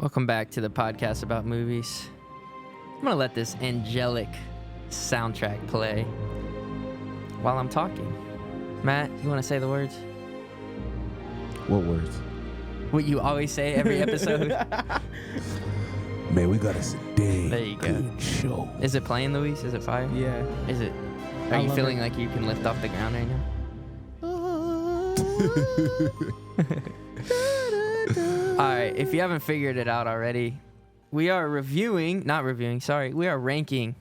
Welcome back to the podcast about movies. I'm going to let this angelic soundtrack play while I'm talking. Matt, you want to say the words? What words? What you always say every episode? Man, we got a dang There you go. good show. Is it playing, Luis? Is it fire? Yeah. Is it? I Are you love feeling it. like you can lift off the ground right now? All right, if you haven't figured it out already, we are we are ranking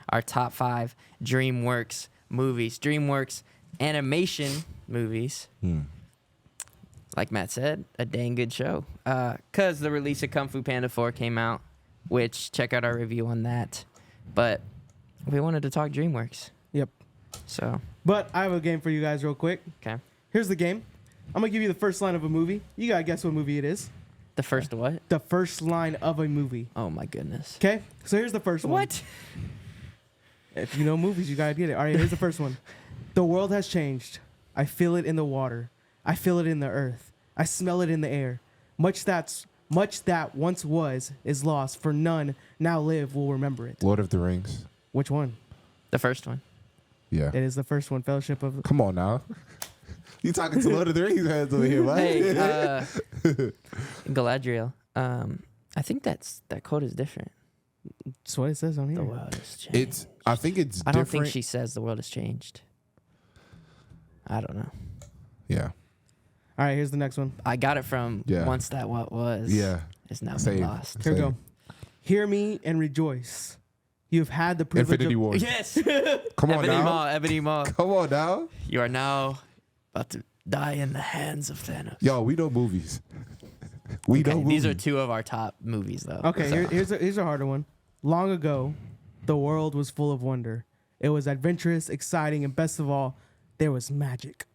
our top 5 DreamWorks movies, DreamWorks Animation movies. Like Matt said, a dang good show. Because the release of Kung Fu Panda 4 came out, which check out our review on that. But we wanted to talk DreamWorks. Yep. So, But I have a game for you guys real quick. okay. Here's the game. I'm going to give you the first line of a movie. You got to guess what movie it is. The first what? The first line of a movie. Oh, my goodness. Okay? So here's the first one. What? If you know movies, you got to get it. All right, here's the first one. The world has changed. I feel it in the water. I feel it in the earth. I smell it in the air. Much that once was is lost, for none now live will remember it. Lord of the Rings. Which one? The first one. Yeah. It is the first one, Fellowship of... Come on now. You talking to Lord of the Rings heads over here, right? Hey, Galadriel. I think that quote is different. That's what it says on here. The world has changed. I think it's I different. don't think she says the world has changed. I don't know. Yeah. All right, here's the next one. I got it from Yeah. once that what was Yeah. is now Same. been lost. Here we Same. go. Hear me and rejoice. You've had the privilege Infinity of... War. Yes. Come on now. Ebony Maw. Come on now. You are now about to die in the hands of Thanos. Yo, we know movies. We Okay, know movies. these are 2 of our top movies, though. Okay, So, here's a harder one. Long ago, the world was full of wonder. It was adventurous, exciting, and best of all, there was magic.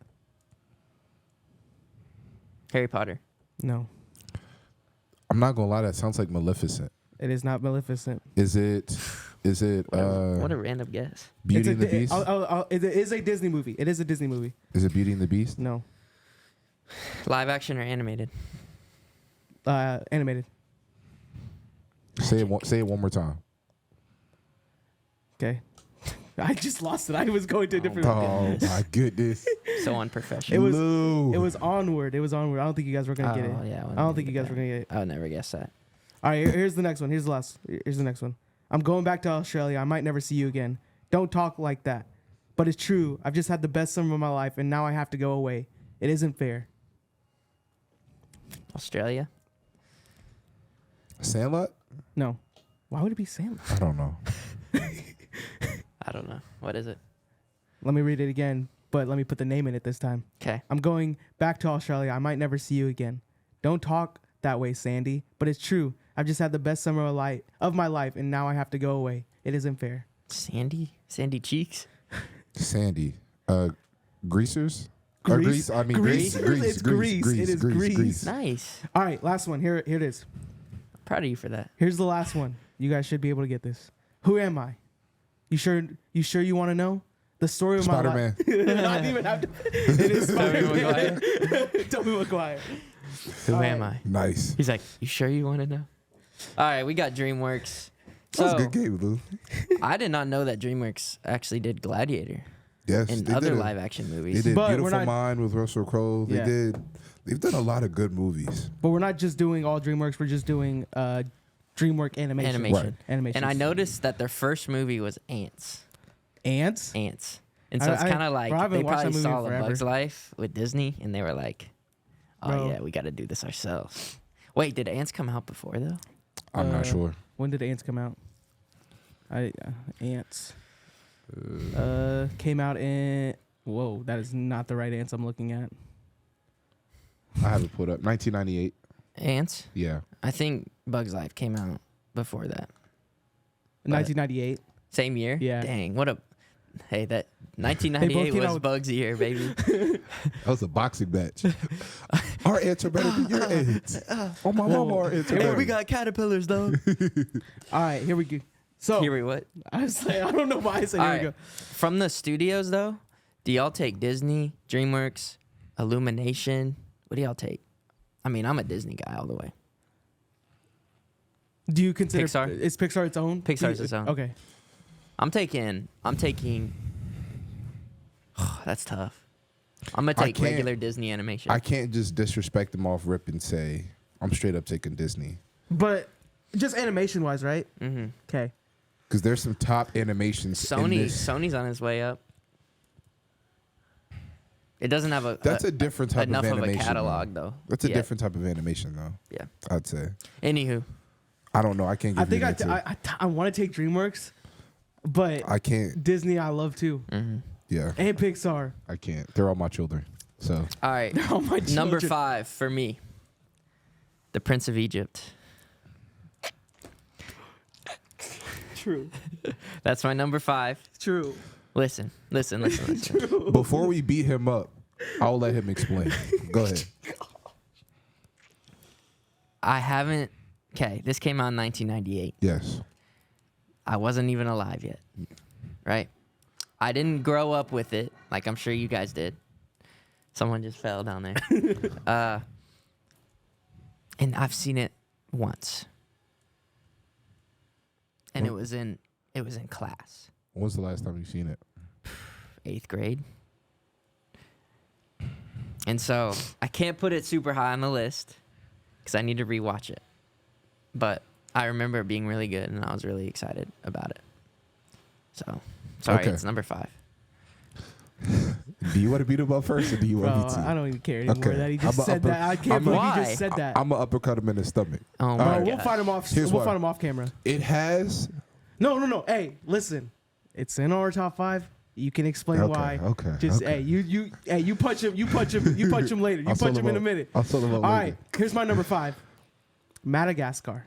Harry Potter. No, I'm not gonna lie, that sounds like Maleficent. it is not Maleficent. Is it What a random guess. Beauty and the Beast? It is a Disney movie. It is a Disney movie. Is it Beauty and the Beast? No, Live action or animated? animated. Say it one more time. Okay. I just lost it. I was going to a different. Oh my goodness. So It unprofessional. was. Lou. It was Onward. I don't think you guys were gonna get it. Yeah, I don't think you guys were gonna get it. I would never guess that. All right, here's the next one. Here's the next one. I'm going back to Australia. I might never see you again. Don't talk like that. But it's true. I've just had the best summer of my life, and now I have to go away. It isn't fair. Australia? Sandlot? No. Why would it be Sam? I don't know. I don't know. What is it? Let me read it again, but let me put the name in it this time. Okay. I'm going back to Australia. I might never see you again. Don't talk that way, Sandy. But it's true. I've just had the best summer of my life, and now I have to go away. It isn't fair. Sandy? Sandy Cheeks? Sandy. Greasers? Grease? Grease. It's Grease. It is Grease. Nice. All right, last one. Here it is. Proud of you for that. Here's the last one. You guys should be able to get this. Who am I? You sure you want to know? The story of Spider-Man. my life. Not even have to. It is Spider-Man. Tobey Maguire. Who All am right. I? Nice. He's like, you sure you want to know? All right, we got DreamWorks. That was So, a good game, Lou. I did not know that DreamWorks actually did Gladiator Yes. and they other did live action They movies. did But we're Beautiful not- Mind with Russell Crowe. Yeah. They've done a lot of good movies. But we're not just doing all DreamWorks. We're just doing DreamWorks animation. Animation. Right. Animation. And I noticed that their first movie was Ants. Ants. And so it's I- kind of like bro, I haven't they watched that probably movie saw in The forever. Bug's Life with Disney, and they were like, "Oh Bro. yeah, we got to do this ourselves." Wait, did Ants come out before though? I'm not Uh, sure. When did Ants come out? Ants. Came out in. Whoa, that is not the right Ants I'm looking at. I have it put up. 1998. Ants? Yeah. I think Bug's Life came out before that. 1998. Same year? Yeah. Dang, what a. Hey, that They 1998 both came was out- Bug's year, baby. That was a boxing match. Our ants are better than your ants. Oh, my mama, our ants are Hey, better. we got caterpillars though. All right, here we go. So Here we what? I was like, I don't know why I said All here right. we go. From the studios though, do y'all take Disney, DreamWorks, Illumination? What do y'all take? I mean, I'm a Disney guy all the way. Do you consider Pixar? Is Pixar its own? Pixar's its own. Okay. I'm taking. That's tough. I'm gonna take can't- regular Disney animation. I can't just disrespect them off rip and say I'm straight up taking Disney But just animation wise, right? mm-hmm. Okay. because there's some top animations. in this. Sony's on his way up. It doesn't have That's a different type enough of of a animation. catalog though. That's a yet. different type of animation, though. Yeah. I'd say. Anywho, I don't know. I can't. Give I think you an answer. I want to take DreamWorks, but I can't. Disney I love too, Yeah, and Pixar. I can't. They're all my children. So all right. Oh my Number children. 5 for me. The Prince of Egypt. True. That's my number 5. True. Listen. before we beat him up, I'll let him explain. Go ahead. I haven't. Okay, this came out in 1998. Yes. I wasn't even alive yet. Right? I didn't grow up with it like I'm sure you guys did. Someone just fell down there. And I've seen it once. And it was in class. When's the last time you've seen it? 8th grade. And so I can't put it super high on the list because I need to rewatch it. But I remember it being really good and I was really excited about it. So, sorry, Okay. it's number 5. Do you want to beat him up first, or do you Bro, want me to? I don't even care anymore Okay. that he just I'm a said upper- that. I can't I'm a- believe Why? he just said that. I'm gonna uppercut him in the stomach. Oh my Bro, god. we'll fight him off. Here's We'll why. fight him off camera. It has. No. Hey, listen. It's in our top 5. You can explain Okay, why. okay, Just okay. you punch him. You punch him later. You I'll punch sell him in a up. minute. I'll sell him up All later. right. Here's my number 5. Madagascar.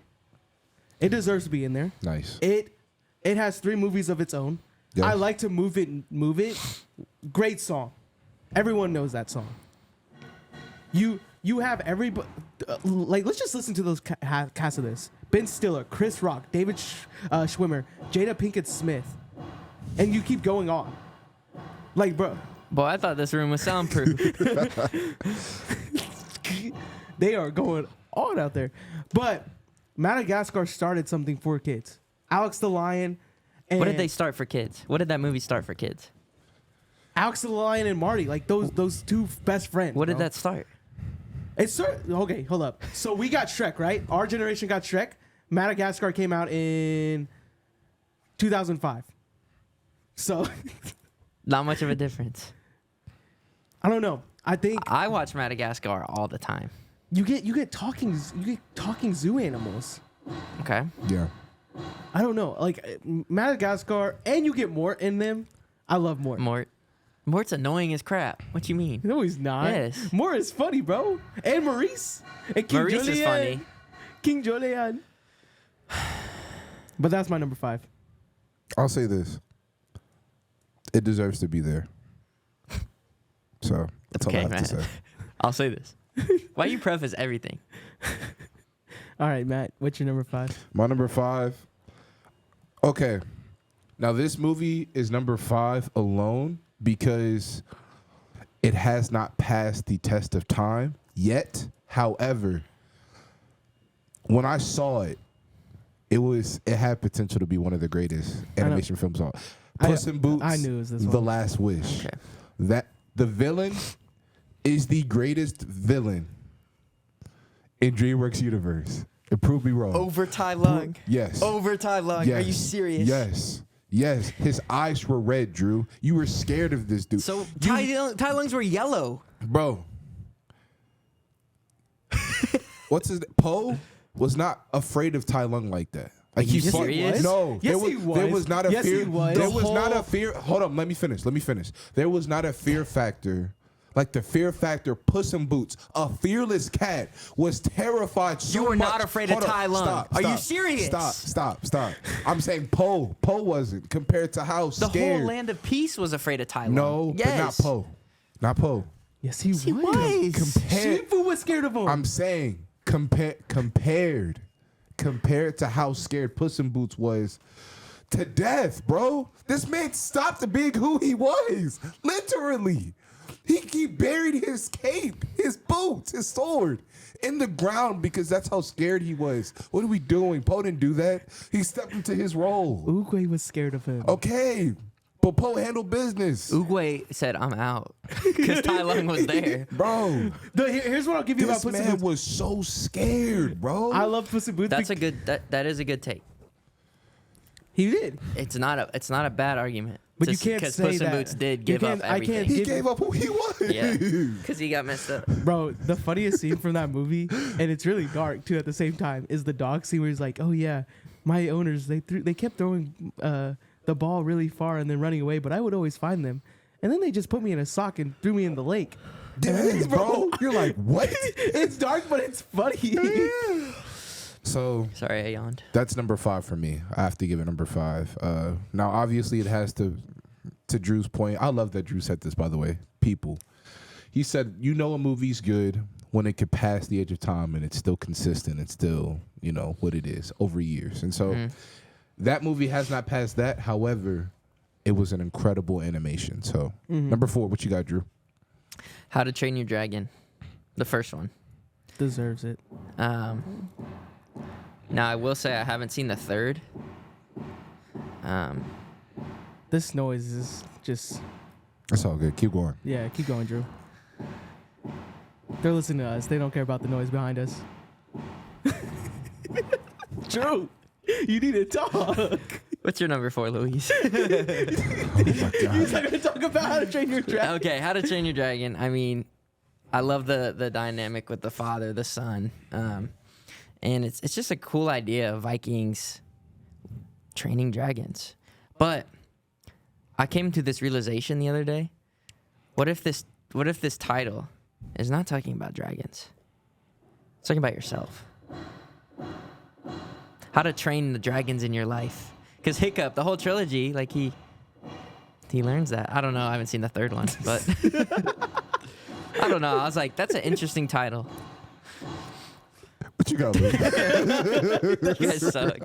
It deserves to be in there. Nice. It has 3 movies of its own. Yes. I like to move it. Great song. Everyone knows that song. You have everybody. Like, let's just listen to those cast of this: Ben Stiller, Chris Rock, David Schwimmer, Jada Pinkett Smith, and you keep going on. Like, bro, Boy, I thought this room was soundproof. they are going on out there. But Madagascar started something for kids. Alex the Lion. And What did they start for kids? What did that movie start for kids? Alex the Lion and Marty, like those two best friends. What did bro. that start? Okay, hold up. So we got Shrek, right? Our generation got Shrek. Madagascar came out in 2005. So Not much of a difference. I don't know. I think I watch Madagascar all the time. you get talking zoo animals. Okay. Yeah. I don't know. Like Madagascar, and you get Mort in them. I love Mort. Mort's annoying as crap. What you mean? No, he's not. Yes. Mort is funny, bro. And Maurice. And King Maurice is Julien. funny. King Julien. But that's my number 5. I'll say this. It deserves to be there. So that's all I Okay, have man. to say. I'll say this. Why you preface everything? All right, Matt. What's your number 5? My number 5. Okay. Now this movie is number 5 alone because it has not passed the test of time yet. However, when I saw it, it had potential to be one of the greatest animation films all. Puss in Boots. I knew it was this The one. Last Wish. Okay. That the villain is the greatest villain in DreamWorks universe. And prove me wrong. Over Tai Lung. Yes. Over Tai Lung. Yes. Are you serious? Yes. Yes. His eyes were red, Drew. You were scared of this dude. So Tai Lungs were yellow. Bro. What's his Poe was not afraid of Tai Lung like that. Like you fought- serious? No, Yes, there he was. There was. was not a Yes, fear. he was. There The was not a whole- fear. Hold on, let me finish. There was not a fear factor. Like the fear factor, Puss in Boots, a fearless cat was terrified so You were much. not afraid of Hold on, Tai Lung. stop, Are you stop, serious? Stop. I'm saying Poe. Poe wasn't compared to how The scared. whole land of peace was afraid of Tai Lung. No, yes. but not Poe. Not Poe. Yes, he He was. was. Shifu was scared of him. I'm saying compared to how scared Puss in Boots was to death, bro. This man stopped being who he was. Literally. He buried his cape, his boots, his sword in the ground because that's how scared he was. What are we doing? Poe didn't do that. He stepped into his role. Oogway was scared of him. Okay, but Poe handled business. Oogway said, "I'm out," because Tai Lung was there. Bro, Here's what I'll give you this about Puss in man Boots. was so scared, bro. I love Puss in Boots. That's a good. That is a good take. He did. It's not a bad argument. But you can't because say Puss in that. Boots did You give up can't- I can't everything. He give- gave up who he was. Yeah, because he got messed up. Bro, the funniest scene from that movie, and it's really dark too at the same time, is the dog scene where he's like, "Oh yeah, my owners they kept throwing the ball really far and then running away, but I would always find them, and then they just put me in a sock and threw me in the lake." Yes, bro. You're like, what? It's dark, but it's funny. So Sorry, I yawned. that's number 5 for me. I have to give it number 5. Now, obviously, it has to Drew's point. I love that Drew said this, by the way. People. He said, you know a movie's good when it could pass the edge of time and it's still consistent. It's still, you know, what it is over years. And so that movie has not passed that. However, it was an incredible animation. So number 4, what you got, Drew? How to Train Your Dragon, the first one. Deserves it. Now I will say I haven't seen the third. This noise is just That's all good. Keep going. yeah. Keep going, Drew. They're listening to us. They don't care about the noise behind us. Drew, you need to talk. What's your number 4, Louise? Oh, my You're God. not gonna talk about How to Train Your Dragon. Okay, How to Train Your Dragon. I mean, I love the dynamic with the father, the son, and it's just a cool idea of Vikings training dragons. But I came to this realization the other day. What if this title is not talking about dragons? It's talking about yourself. How to train the dragons in your life. Because Hiccup, the whole trilogy, like he learns that. I don't know. I haven't seen the third one, but I don't know. I was like, that's an interesting title. What you got, Luke? You guys suck.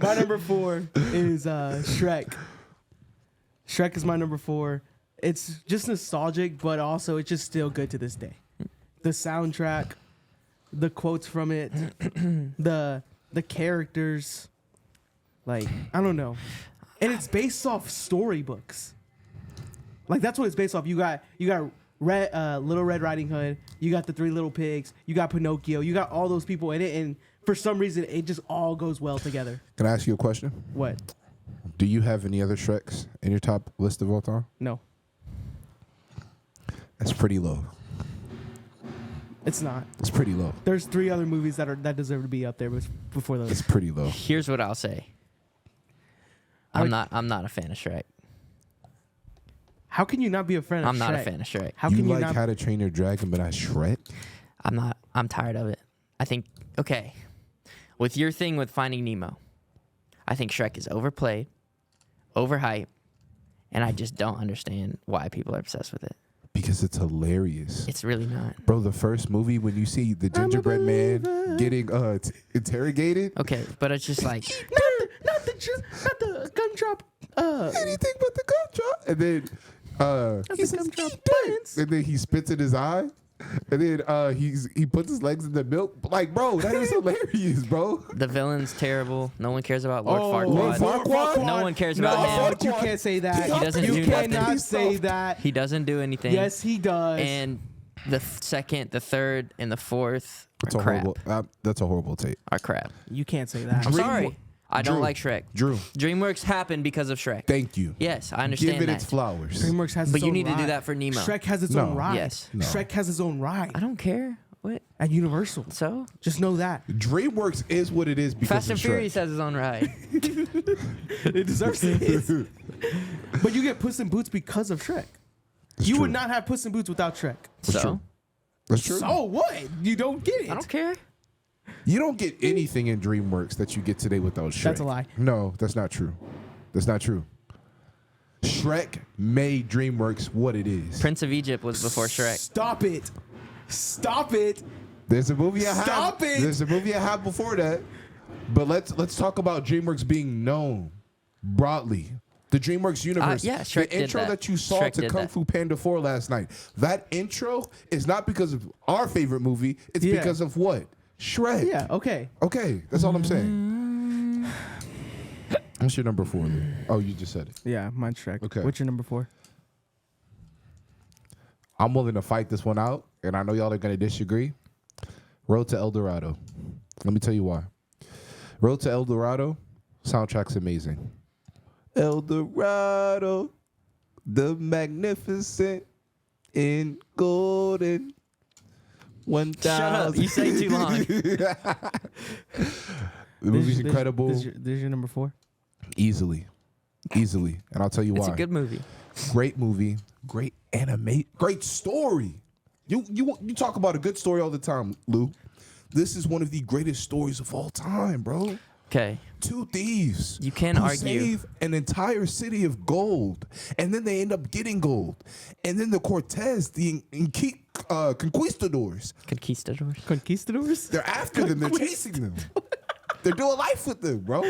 My number 4 is Shrek. Shrek is my number 4. It's just nostalgic, but also it's just still good to this day. The soundtrack, the quotes from it, the characters, like I don't know, and it's based off storybooks. Like that's what it's based off. You got Little Red Riding Hood. You got the 3 Little Pigs. You got Pinocchio. You got all those people in it, and for some reason, it just all goes well together. Can I ask you a question? What? Do you have any other Shreks in your top list of all time? No, That's pretty low. it's not. It's pretty low. There's 3 other movies that deserve to be up there before those. It's pretty low. Here's what I'll say. I'm not a fan of Shrek. How can you not be a fan of Shrek? I'm not a fan of Shrek. How You can you like not? How to Train Your Dragon, but not Shrek? I'm tired of it. I think, okay, with your thing with Finding Nemo, I think Shrek is overplayed, overhyped, and I just don't understand why people are obsessed with it. Because it's hilarious. It's really not. Bro, the first movie when you see the gingerbread man getting interrogated. Okay, but it's just like, not the gumdrop. Anything but the gumdrop. And then he says, gumdrop "Eat dirt." buns. And then he spits in his eye. And then he puts his legs in the milk. Like, bro, that is hilarious, bro. the villain's terrible. No one cares about Lord Lord Farquaad. Farquaad? No one cares No, about him. you can't say that. He doesn't You do nothing. cannot say that. He doesn't do anything. Yes, he does. And the second, the third, and the fourth That's are a crap. horrible. That's a horrible take. Are crap. You can't say that. I'm Dream- sorry. I don't Drew. like Shrek. Drew, DreamWorks happened because of Shrek. thank you. Yes, I understand Give it that. its flowers. DreamWorks has But its you own need to do ride. that for Nemo. Shrek has its No. own ride. Yes. No. Shrek has its own ride I don't care. What? at Universal. So? Just know that. DreamWorks is what it is because Fast of and Shrek. Furious has his own ride. It deserves it. But you get Puss in Boots because of Shrek. It's You true. would not have Puss in Boots without Shrek. That's So? true. That's true. So what? You don't get it. I don't care. You don't get anything in DreamWorks that you get today without Shrek. That's a lie. No, that's not true. That's not true. Shrek made DreamWorks what it is. Prince of Egypt was before Shrek. Stop it. Stop it. There's a movie I have. Stop it. There's a movie I have before that. But let's talk about DreamWorks being known broadly The DreamWorks universe. yeah, Shrek the did intro that. that you saw Shrek to did Kung that. Fu Panda 4 last night. That intro is not because of our favorite movie. It's Yeah. because of what? Shrek. Yeah. Okay. Okay, that's all I'm saying. What's your number 4, Lou? Oh, you just said it. Yeah, mine's Shrek. Okay. What's your number 4? I'm willing to fight this one out, and I know y'all are going to disagree. Road to El Dorado. Let me tell you why. Road to El Dorado, soundtrack's amazing. El Dorado, the magnificent in golden 1,000. Shut up. You say too long. The movie's incredible. This is your number 4? Easily. And I'll tell you why. It's a good movie. Great movie, great great story. You talk about a good story all the time, Lou. This is one of the greatest stories of all time, bro. Okay. 2 thieves. You can who argue. save an entire city of gold, and then they end up getting gold, and then the Cortez, the conquistadors, Conquistadors? they're after them. They're chasing them. They're doing life with them, bro.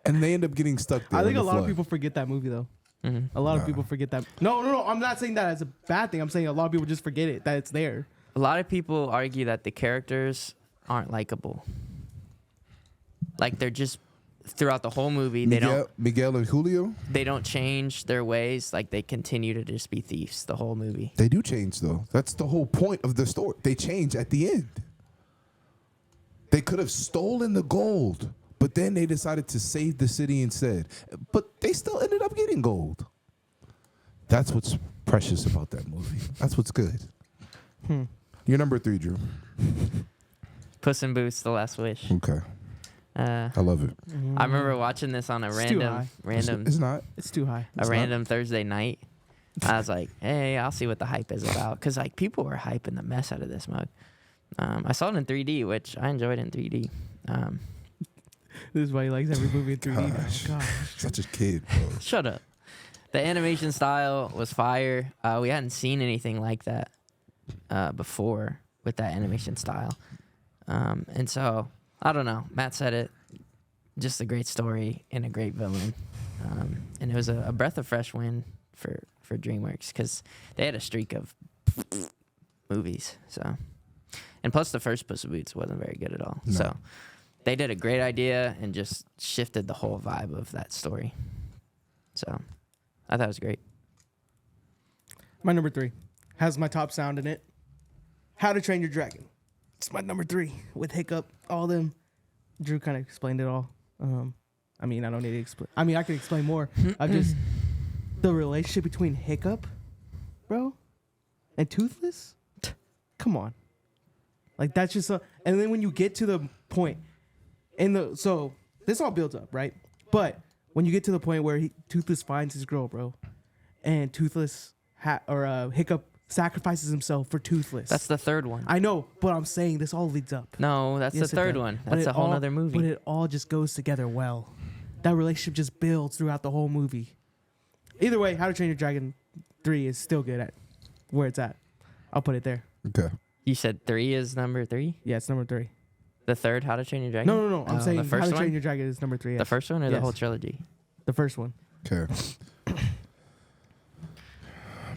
And they end up getting stuck there. I think in a the lot of flood. people forget that movie, though. Mm-hmm. A lot of people forget that. No. I'm not saying that as a bad thing. I'm saying a lot of people just forget it, that it's there. A lot of people argue that the characters aren't likable. Like they're just throughout the whole movie. Miguel and Julio. They don't change their ways. Like they continue to just be thieves the whole movie. They do change, though. That's the whole point of the story. They change at the end. They could have stolen the gold, but then they decided to save the city instead. But they still ended up getting gold. That's what's precious about that movie. That's what's good. Your number 3, Drew. Puss in Boots: The Last Wish. Okay. I love it. I remember watching this on a It's too random It's not. It's too high. a random Thursday night. I was like, hey, I'll see what the hype is about. Because, like, people were hyping the mess out of this mug. I saw it in 3D, which I enjoyed in 3D. This is why he likes every movie in 3D now. Gosh. Gosh. Such a kid, bro. Shut up. The animation style was fire. We hadn't seen anything like that before with that animation style. And so, I don't know. Matt said it. Just a great story and a great villain. And it was a breath of fresh wind for DreamWorks because they had a streak of movies. So, and plus the first Puss in Boots wasn't very good at all. No. So they did a great idea and just shifted the whole vibe of that story. So I thought it was great. My number 3 has my top sound in it. How to Train Your Dragon. It's my number 3 with Hiccup, all them. Drew kind of explained it all. I mean, I don't need to explain. I mean, I could explain more. I'm just the relationship between Hiccup, bro, and Toothless. Come on, like that's just a. And then when you get to the point, so this all builds up, right? But when you get to the point where Toothless finds his girl, bro, and Toothless Hiccup sacrifices himself for Toothless. That's the third one. I know, but I'm saying this all leads up. No, that's Yes, the it third does. one. But That's it a whole all- other movie. But it all just goes together well. That relationship just builds throughout the whole movie. Either way, How to Train Your Dragon 3 is still good at where it's at. I'll put it there. Okay. You said 3 is number 3? Yeah, it's number 3. The third How to Train Your Dragon? No. I'm Oh, saying the How first to Train one? Your Dragon is number 3. Yes. The first one or the Yes. whole trilogy? The first one. Okay.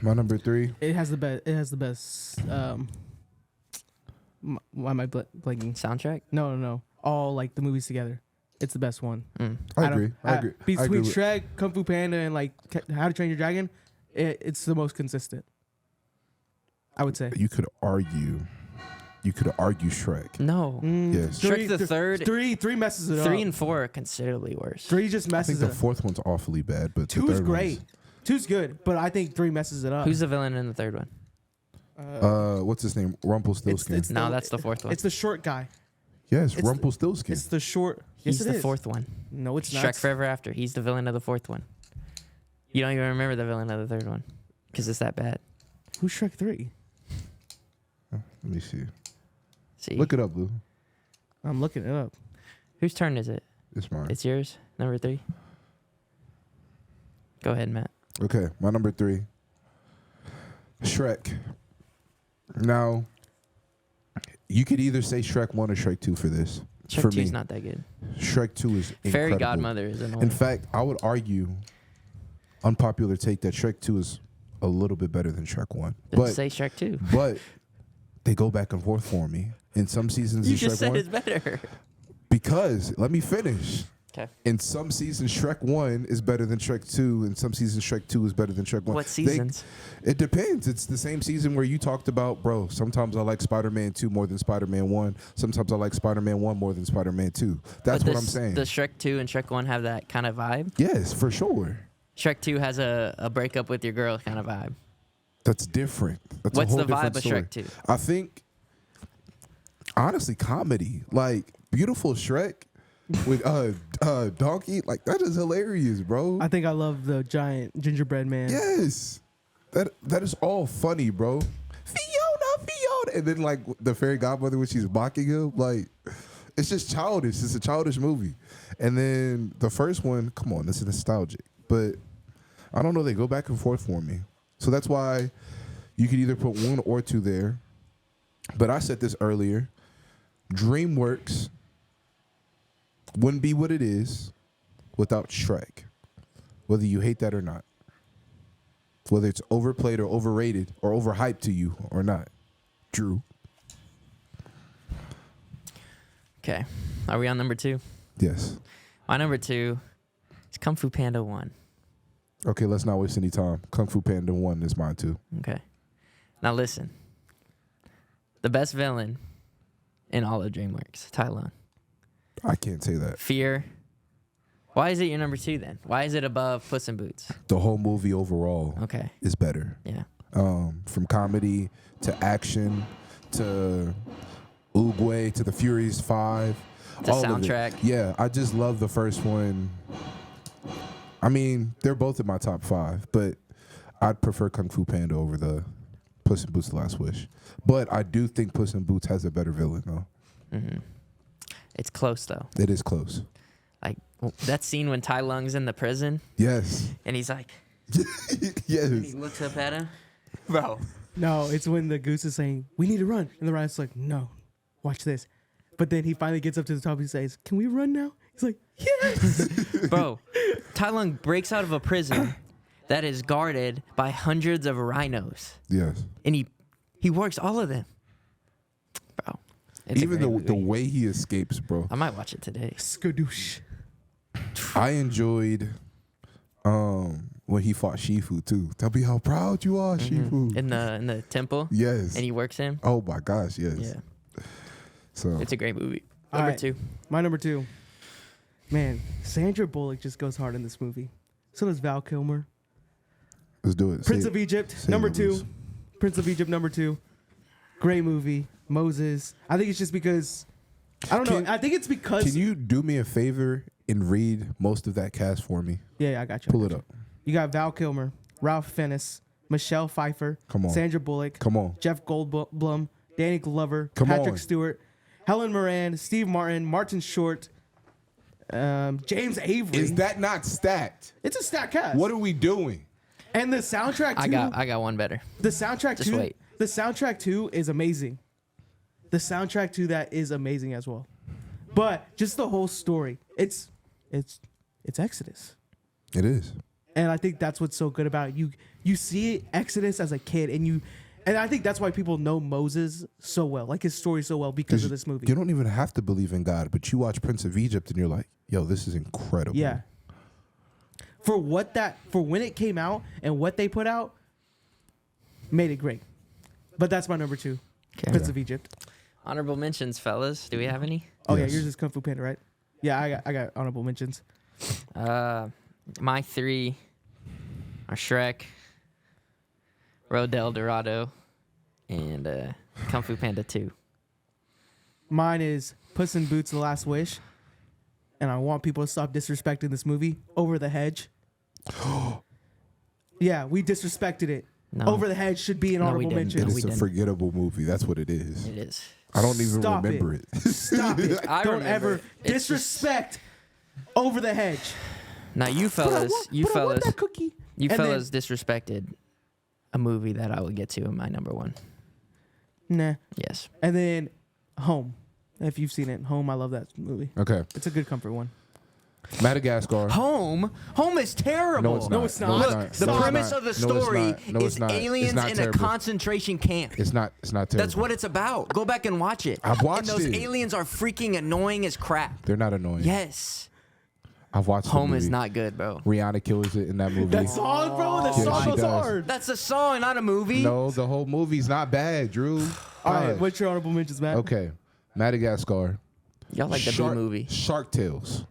My number 3. It has the best. It has the best. Why am I blanking? Soundtrack? No. All like the movies together. It's the best one. I Out of- agree. I agree. I Between agree with- Shrek, Kung Fu Panda, and like How to Train Your Dragon, it's the most consistent. I would say. You could argue Shrek. No. Yes. Shrek the third- Three messes it up. 3 and 4 are considerably worse. 3 just I think messes the it up. fourth one's awfully bad, but the 2's third great. 2's good, but I think 3 messes it up. Who's the villain in the third one? what's his name? Rumpelstiltskin. It's No, the- that's the fourth one. It's the short guy. Yes, it's- Rumpelstiltskin. It's the short. He's Yes, it the is. fourth one. No, it's not. Shrek Forever After. He's the villain of the fourth one. You don't even remember the villain of the third one because it's that bad. Who's Shrek 3? Let me see. See, Look it up, Lou. I'm looking it up. whose turn is it? It's mine. It's yours, number 3. Go ahead, Matt. Okay, my number 3. Shrek. Now, you could either say Shrek 1 or Shrek 2 for this. Shrek for 2's me. not that good. Shrek 2 is incredible. Fairy Godmother is annoying. In fact, I would argue, unpopular take, that Shrek 2 is a little bit better than Shrek 1. Didn't say Shrek 2. But they go back and forth for me. In some seasons, You in just Shrek said 1, it's better. because let me finish. Okay. In some seasons, Shrek 1 is better than Shrek 2. In some seasons, Shrek 2 is better than Shrek 1. What seasons? It depends. It's the same season where you talked about, bro, sometimes I like Spider-Man 2 more than Spider-Man 1. Sometimes I like Spider-Man 1 more than Spider-Man 2. That's what I'm saying. Does Shrek 2 and Shrek 1 have that kind of vibe? Yes, for sure. Shrek 2 has a breakup with your girl kind of vibe. That's different. That's What's a whole the vibe different of story. Shrek 2? I think, honestly, comedy. Like, Beautiful Shrek with Donkey, like, that is hilarious, bro. I think I love the giant gingerbread man. Yes. That is all funny, bro. Fiona. And then, like, the fairy godmother when she's mocking him, like, it's just childish. It's a childish movie. And then the first one, come on, this is nostalgic. But I don't know, they go back and forth for me. So that's why you could either put 1 or 2 there. But I said this earlier. DreamWorks wouldn't be what it is without Shrek. Whether you hate that or not. Whether it's overplayed or overrated or overhyped to you or not. Drew. Okay. Are we on number 2? Yes. My number 2 is Kung Fu Panda 1. Okay, let's not waste any time. Kung Fu Panda 1 is mine too. Okay. Now listen. The best villain in all of DreamWorks, Tai Lung. I can't say that. Fear. Why is it your number 2 then? Why is it above Puss in Boots? The whole movie overall Okay. is better. Yeah. From comedy to action to Oogway to the Furious 5. The all of it. soundtrack. Yeah, I just love the first one. I mean, they're both in my top 5, but I'd prefer Kung Fu Panda over the Puss in Boots: The Last Wish. But I do think Puss in Boots has a better villain, though. Mm-hmm. It's close though. It is close. Like that scene when Tai Lung's in the prison Yes. and he's like, Yes. and he looks up at him. Bro. No, it's when the goose is saying, "We need to run." And the rat's like, "No, watch this." But then he finally gets up to the top and he says, "Can we run now?" He's like, "Yes." Bro, Tai Lung breaks out of a prison that is guarded by hundreds of rhinos. Yes. And he works all of them. Bro. It's a Even great the movie. way he escapes, bro. I might watch it today. Skadoosh. I enjoyed when he fought Shifu too. Tell me how proud you are, Shifu. In the temple. Yes. And he works him. Oh my gosh, yes. Yeah. So It's a great movie. All Number right. 2. My number 2. Man, Sandra Bullock just goes hard in this movie. So does Val Kilmer. let's do it. Prince Say- of Egypt, say number the 2. least. Prince of Egypt, number 2. Great movie. Moses. I think it's just because, I don't know. I think it's because. Can you do me a favor and read most of that cast for me? Yeah, I got you. Pull it up. You got Val Kilmer, Ralph Fiennes, Michelle Pfeiffer, Come on. Sandra Bullock, Come on. Jeff Goldblum, Danny Glover, Come Patrick on. Stewart, Helen Moran, Steve Martin, Martin Short, James Avery. Is that not stacked? It's a stacked cast. What are we doing? And the soundtrack too. I got one better. The soundtrack Just too. wait. The soundtrack too is amazing. The soundtrack to that is amazing as well. But just the whole story. It's Exodus. It is. And I think that's what's so good about it. You see Exodus as a kid and I think that's why people know Moses so well, like his story so well because of this movie. You don't even have to believe in God, but you watch Prince of Egypt and you're like, yo, this is incredible. Yeah. For when it came out and what they put out, made it great. But that's my number 2, Okay. Prince of Egypt. Honorable mentions, fellas. Do we have any? Oh Yes. yeah, yours is Kung Fu Panda, right? Yeah, I got honorable mentions. My 3 are Shrek, Road to El Dorado, and Kung Fu Panda 2. Mine is Puss in Boots: The Last Wish, and I want people to stop disrespecting this movie. Over the Hedge. Yeah, we disrespected it. No. Over the Hedge should be an No, we honorable didn't. mention. It No, is we a didn't. forgettable movie. That's what it is. It is. I don't even Stop remember it. Stop it! I Don't remember ever it. It's disrespect Over the Hedge. Now you But I fellas, want- you but I want fellas, that cookie. you And then- fellas disrespected a movie that I will get to in my number 1. Nah. Yes. And then Home. If you've seen it, Home, I love that movie. Okay. It's a good comfort one. Madagascar. Home is terrible. No, it's not. No, it's not. Look, the No, it's premise not. of the No, it's story not. No, it's is not. It's aliens not in terrible. a concentration camp. It's not terrible. That's what it's about. Go back and watch it. I've watched and those it. aliens are freaking annoying as crap. They're not annoying. Yes. I've watched the Home movie. is not good, bro. Rihanna kills it in that movie. That song, bro. That Yeah, song she goes does. hard. That's a song, not a movie. No, the whole movie's not bad, Drew. All right, Gosh. what's your honorable mentions, Matt? Okay. Madagascar. Y'all like the B movie. Shark Tales.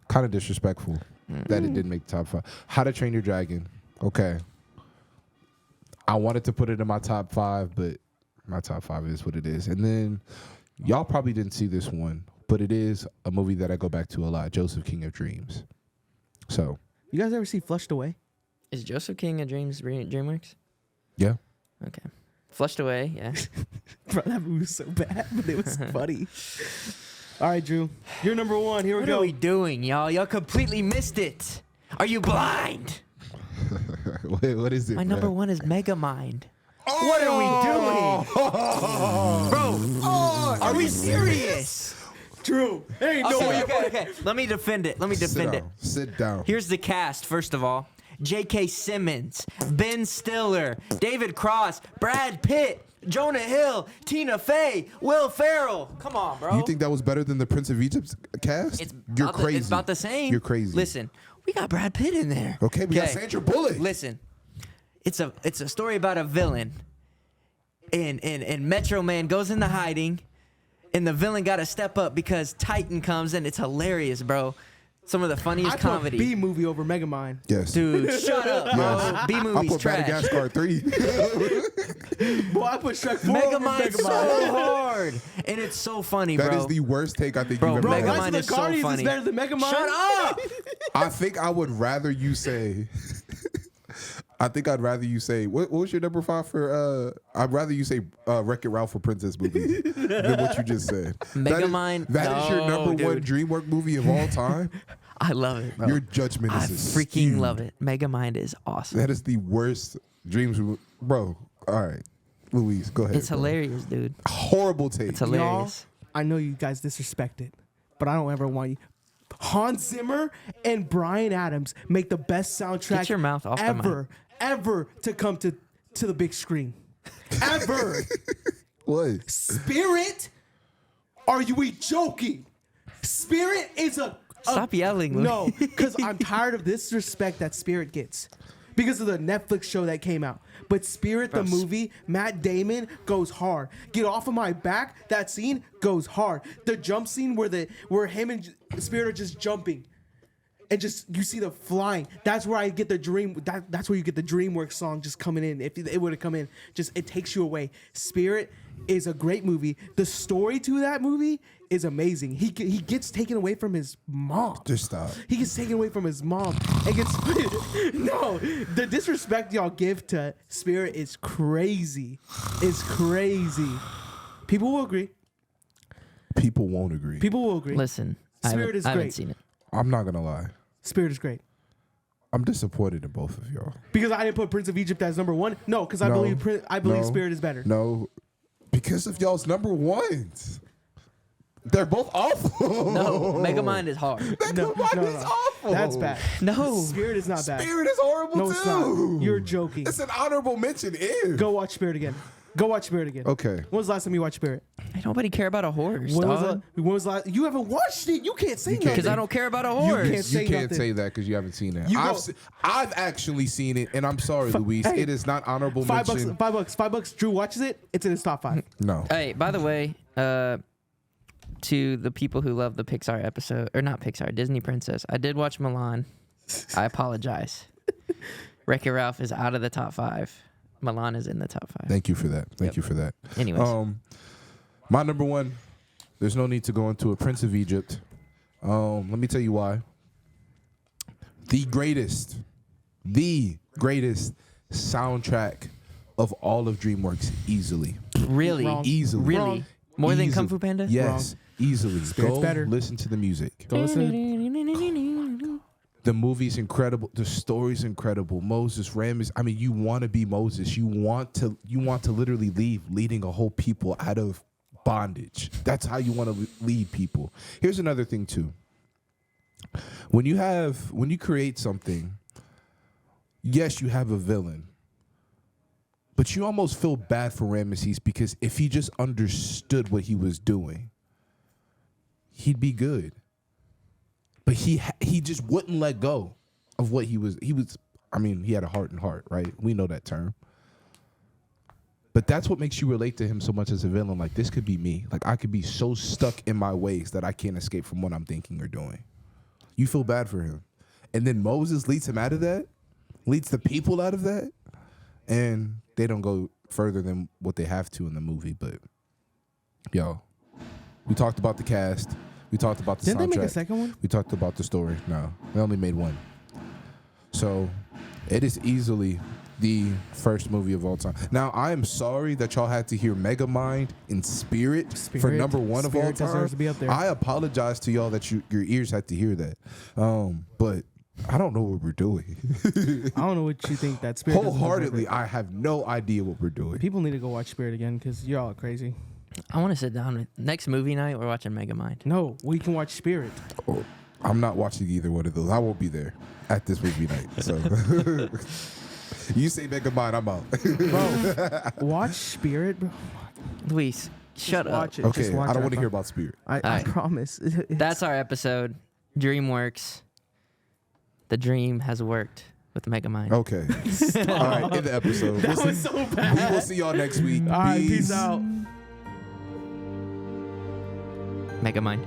Kind of disrespectful that it didn't make the top 5. How to Train Your Dragon. Okay. I wanted to put it in my top 5, but my top 5 is what it is. And then y'all probably didn't see this one, but it is a movie that I go back to a lot. Joseph King of Dreams. So, You guys ever see Flushed Away? Is Joseph King a DreamWorks? yeah. Okay. Flushed Away, yeah. Bro, that movie was so bad, but it was funny. All right, Drew. You're number 1. Here we What go. are we doing, y'all? Y'all completely missed it. Are you blind? What is it? My number 1 is Megamind. Oh! What are we doing? Bro, are we serious? Drew. Hey, no way. Okay. Let me defend it. Sit down. Here's the cast, first of all. J.K. Simmons, Ben Stiller, David Cross, Brad Pitt, Jonah Hill, Tina Fey, Will Ferrell. Come on, bro. You think that was better than the Prince of Egypt cast? You're about crazy. It's about the same. You're crazy. Listen, we got Brad Pitt in there. Okay, we got Sandra Bullock. Listen, it's a story about a villain, and Metro Man goes into hiding, and the villain got to step up because Titan comes, and it's hilarious, bro. Some of the funniest I put comedy. B movie over Megamind. Yes. Dude, shut up, bro. Yes. B I movie's put trash. Madagascar 3. Boy, I put Shrek 4 over Megamind's so Megamind. hard, and it's so funny, That bro. is the worst take I think Bro, you've Bro, ever Megamind had. Rise of the is so Guardians funny. is better than Megamind. Shut up! I think I would rather you say. I think I'd rather you say. What was your number 5 for? I'd rather you say Wreck-It Ralph for princess movies than what you just said. Megamind, That is your no, number 1 dude. DreamWorks movie of all time. I love it, bro. Your judgment I is freaking skewed. love it. Megamind is awesome. That is the worst dreams, bro. All right, Louise, go ahead. It's bro. hilarious, dude. Horrible take. It's hilarious. I know you guys disrespect it, but I don't ever want you. Hans Zimmer and Bryan Adams make the best soundtrack Get your mouth off the mic. ever to come to the big screen. Ever. What? Spirit? Are you joking? Spirit is a Stop yelling, Louis. No, because I'm tired of this respect that Spirit gets because of the Netflix show that came out. But Spirit, the movie, Matt Damon goes hard. Get off of my back. That scene goes hard. The jump scene where him and Spirit are just jumping, and just you see the flying. That's where I get the dream. That's where you get the DreamWorks song just coming in. If it would have come in, just it takes you away. Spirit is a great movie. The story to that movie is amazing. He gets taken away from his mom. Just stop. He gets taken away from his mom and gets no. The disrespect y'all give to Spirit is crazy. It's crazy. People will agree. People won't agree. People will agree. Listen, Spirit is I haven't great. seen it. I'm not gonna lie. Spirit is great. I'm disappointed in both of y'all. Because I didn't put Prince of Egypt as number 1. No, because I No. believe No. Spirit is better. No, because of y'all's number 1s. They're both awful. No, Megamind is hard. Megamind is awful. That's bad. No. Spirit is not bad. Spirit is horrible No, too. it's not. You're joking. It's an honorable mention. Ew. Go watch Spirit again. Go watch Spirit again. Okay. When was the last time you watched Spirit? Ain't nobody care about a horse, When dog. was the last? You haven't watched it. You can't say can't. nothing. Because I don't care about a You horse. can't say You can't nothing. say that because you haven't seen it. You I've, go- I've actually seen it, and I'm sorry, Luis. hey, it is not honorable $5. mention. $5. Drew watches it. It's in his top 5. No. Hey, by the way, to the people who love the Pixar episode, or not Pixar, Disney Princess, I did watch Milan. I apologize. Wreck-It Ralph is out of the top 5. Milan is in the top 5. Thank you for that. Thank Yep. you for that. Anyways. My number 1. There's no need to go into a Prince of Egypt. Let me tell you why. The greatest soundtrack of all of DreamWorks, easily. Really? Wrong. Easily. Really? Wrong. More than Easily. Kung Fu Panda? Yes, easily. Spirit's Go better. listen to the music. Go listen. The movie's incredible. The story's incredible. Moses, Ramis. I mean, you want to be Moses. You want to literally leave, leading a whole people out of bondage. That's how you want to lead people. Here's another thing too. When you create something, yes, you have a villain, but you almost feel bad for Ramesses because if he just understood what he was doing, he'd be good. But he just wouldn't let go of what he was. I mean, he had a hardened heart, right? We know that term. But that's what makes you relate to him so much as a villain. Like, this could be me. Like, I could be so stuck in my ways that I can't escape from what I'm thinking or doing. You feel bad for him. And then Moses leads him out of that, leads the people out of that, and they don't go further than what they have to in the movie. But, yo, we talked about the cast. We talked about the soundtrack. Didn't they make a second one? We talked about the story. No, they only made one. So, it is easily the first movie of all time. Now, I am sorry that y'all had to hear Megamind in Spirit for number one of all Spirit time. deserves to be up there. I apologize to y'all that your ears had to hear that. But I don't know what we're doing. I don't know what you think that Spirit doesn't Wholeheartedly, deserve it. I have no idea what we're doing. People need to go watch Spirit again because y'all are crazy. I want to sit down with next movie night. We're watching Megamind. No, we can watch Spirit. Oh, I'm not watching either one of those. I won't be there at this movie night. So you say Megamind, I'm out. Bro, watch Spirit, bro. Luis, shut up. Watch it. Okay, Just watch I don't it. want to hear about Spirit. I Alright. promise. That's our episode. Dreamworks. The dream has worked with Megamind. Okay. All right, in the episode. That We'll was see- so bad. We will see y'all next week. All right, peace out. Megamind.